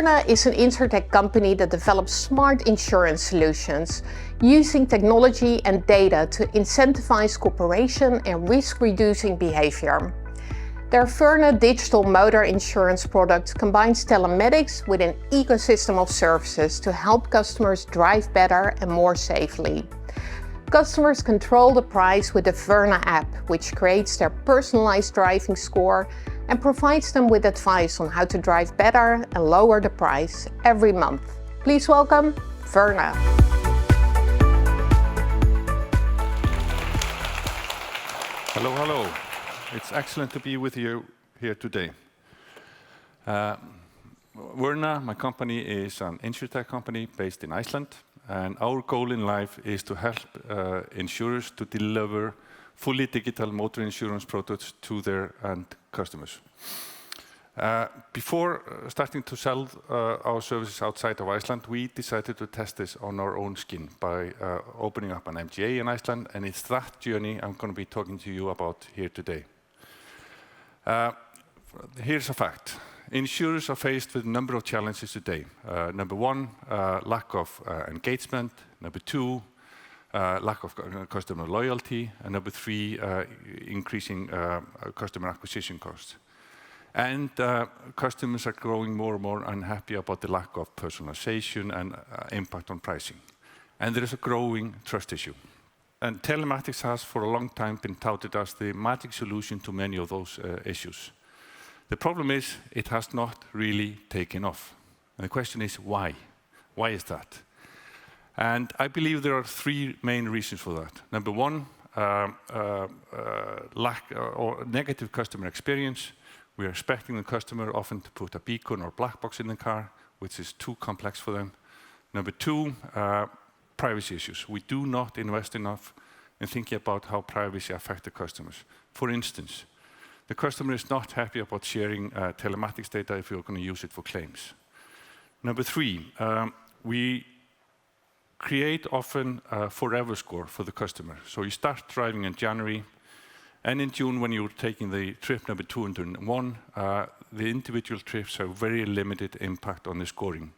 Verna is an insurtech company that develops smart insurance solutions using technology and data to incentivize cooperation and risk-reducing behavior. Their Verna digital motor insurance product combines telematics with an ecosystem of services to help customers drive better and more safely. Customers control the price with the Verna app, which creates their personalized driving score and provides them with advice on how to drive better and lower the price every month. Please welcome Verna. Hello, hello. It's excellent to be with you here today. Verna, my company, is an insurtech company based in Iceland, and our goal in life is to help insurers to deliver fully digital motor insurance products to their end customers. Before starting to sell our services outside of Iceland, we decided to test this on our own skin by opening up an MGA in Iceland, and it's that journey I'm going to be talking to you about here today. Here's a fact. Insurers are faced with a number of challenges today. Number one, lack of engagement. Number two, lack of customer loyalty. And number three, increasing customer acquisition costs. And customers are growing more and more unhappy about the lack of personalization and impact on pricing. And there is a growing trust issue. And telematics has for a long time been touted as the magic solution to many of those issues. The problem is it has not really taken off. And the question is why? Why is that? And I believe there are three main reasons for that. Number one, lack or negative customer experience. We are expecting the customer often to put a beacon or black box in the car, which is too complex for them. Number two, privacy issues. We do not invest enough in thinking about how privacy affects the customers. For instance, the customer is not happy about sharing telematics data if you're going to use it for claims. Number three, we create often a forever score for the customer. So you start driving in January, and in June, when you're taking the trip number 201, the individual trips have very limited impact on the scoring.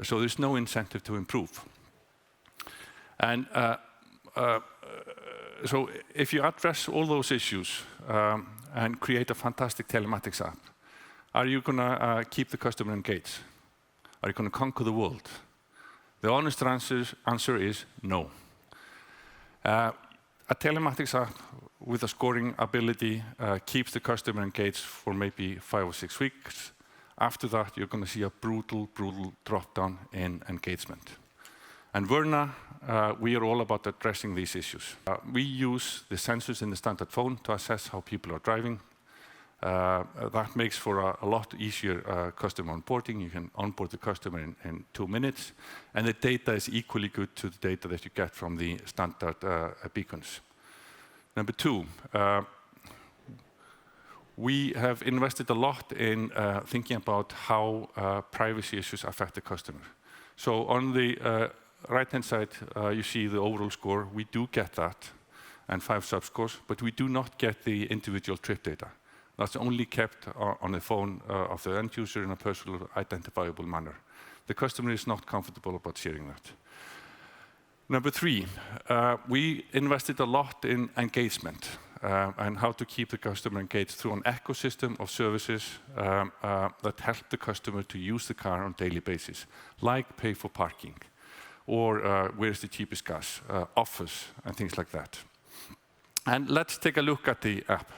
So there's no incentive to improve. And so if you address all those issues and create a fantastic telematics app, are you going to keep the customer engaged? Are you going to conquer the world? The honest answer is no. A telematics app with a scoring ability keeps the customer engaged for maybe 5 or 6 weeks. After that, you're going to see a brutal drop down in engagement. And Verna, we are all about addressing these issues. We use the sensors in the standard phone to assess how people are driving. That makes for a lot easier customer onboarding. You can onboard the customer in 2 minutes, and the data is equally good to the data that you get from the standard beacons. Number two, we have invested a lot in thinking about how privacy issues affect the customer. So on the right-hand side, you see the overall score. We do get that, and 5 sub-scores, but we do not get the individual trip data. That's only kept on the phone of the end user in a personal, identifiable manner. The customer is not comfortable about sharing that. Number three, we invested a lot in engagement and how to keep the customer engaged through an ecosystem of services that help the customer to use the car on a daily basis, like pay for parking, or where's the cheapest gas, offers, and things like that. And let's take a look at the app.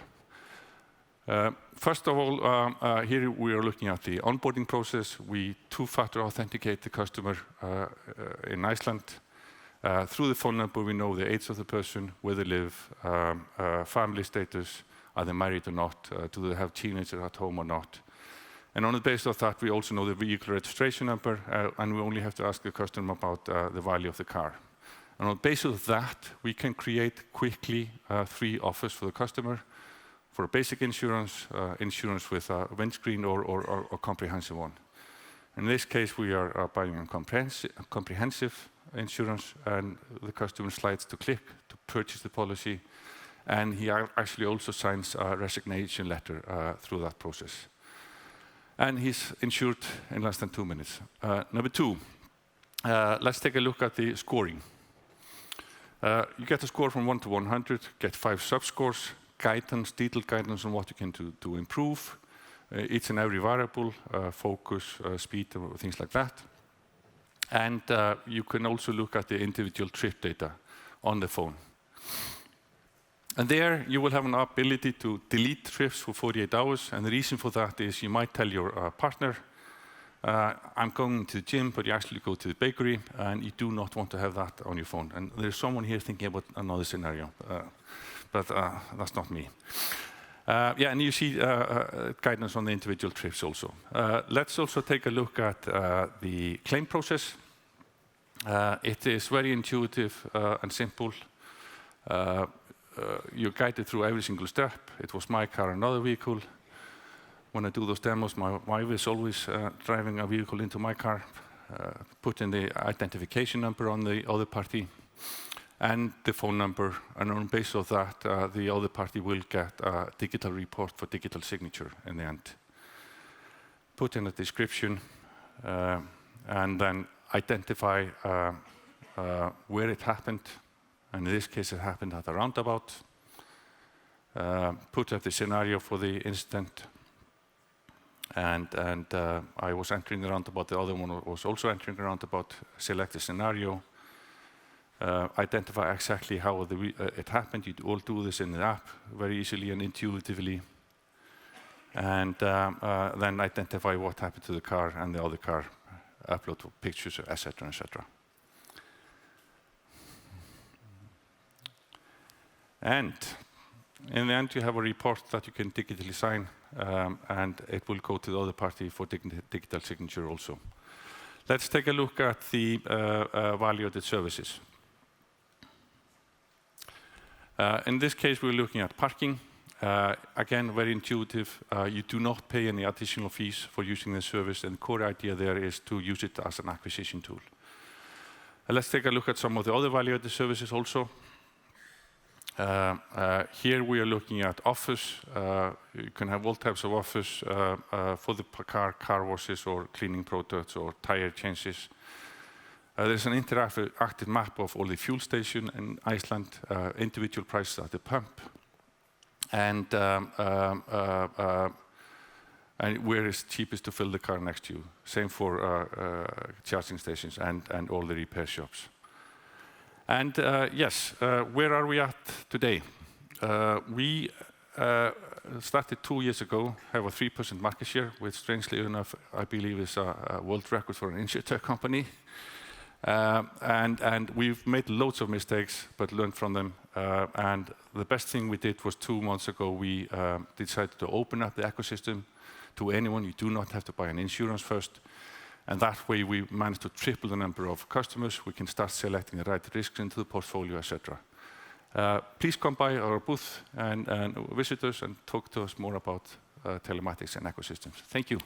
First of all, here we are looking at the onboarding process. We two-factor authenticate the customer in Iceland. Through the phone number, we know the age of the person, where they live, family status, are they married or not, do they have teenagers at home or not. And on the basis of that, we also know the vehicle registration number, and we only have to ask the customer about the value of the car. And on the basis of that, we can create quickly 3 offers for the customer, for a basic insurance, insurance with a windscreen, or a comprehensive one. In this case, we are buying a comprehensive insurance, and the customer slides to click to purchase the policy, and he actually also signs a resignation letter through that process. and he's insured in less than 2 minutes. Number 2, let's take a look at the scoring. You get a score from 1 to 100, get 5 sub-scores, guidance, detailed guidance on what you can do to improve each and every variable, focus, speed, things like that. And you can also look at the individual trip data on the phone. And there you will have an ability to delete trips for 48 hours. And the reason for that is you might tell your partner, I'm going to the gym, but you actually go to the bakery, and you do not want to have that on your phone. And there's someone here thinking about another scenario, but that's not me. Yeah, and you see guidance on the individual trips also. Let's also take a look at the claim process. It is very intuitive and simple. You're guided through every single step. It was my car, another vehicle. When I do those demos, my wife is always driving a vehicle into my car, put in the identification number on the other party and the phone number, and on the basis of that, the other party will get a digital report for digital signature in the end. Put in a description, and then identify where it happened. And in this case, it happened at a roundabout. Put up the scenario for the incident. And I was entering the roundabout, the other one was also entering the roundabout, select the scenario, identify exactly how it happened. You all do this in the app very easily and intuitively. And then identify what happened to the car and the other car, upload pictures, etc., etc. And in the end, you have a report that you can digitally sign, and it will go to the other party for digital signature also. Let's take a look at the value-added services. In this case, we're looking at parking. Again, very intuitive. You do not pay any additional fees for using the service, and the core idea there is to use it as an acquisition tool. Let's take a look at some of the other value-added services also. Here we are looking at offers. You can have all types of offers for the car washes or cleaning products or tire changes. There's an interactive map of all the fuel stations in Iceland, individual prices at the pump, and where is cheapest to fill the car next to you. Same for charging stations and all the repair shops. And yes, where are we at today? We started 2 years ago, have a 3% market share, which strangely enough, I believe is a world record for an insurtech company. And we've made loads of mistakes, but learned from them. And the best thing we did was 2 months ago, we decided to open up the ecosystem to anyone. You do not have to buy an insurance first. And that way we managed to triple the number of customers. We can start selecting the right risks into the portfolio, etc. Please come by our booth and visit us and talk to us more about telematics and ecosystems. Thank you.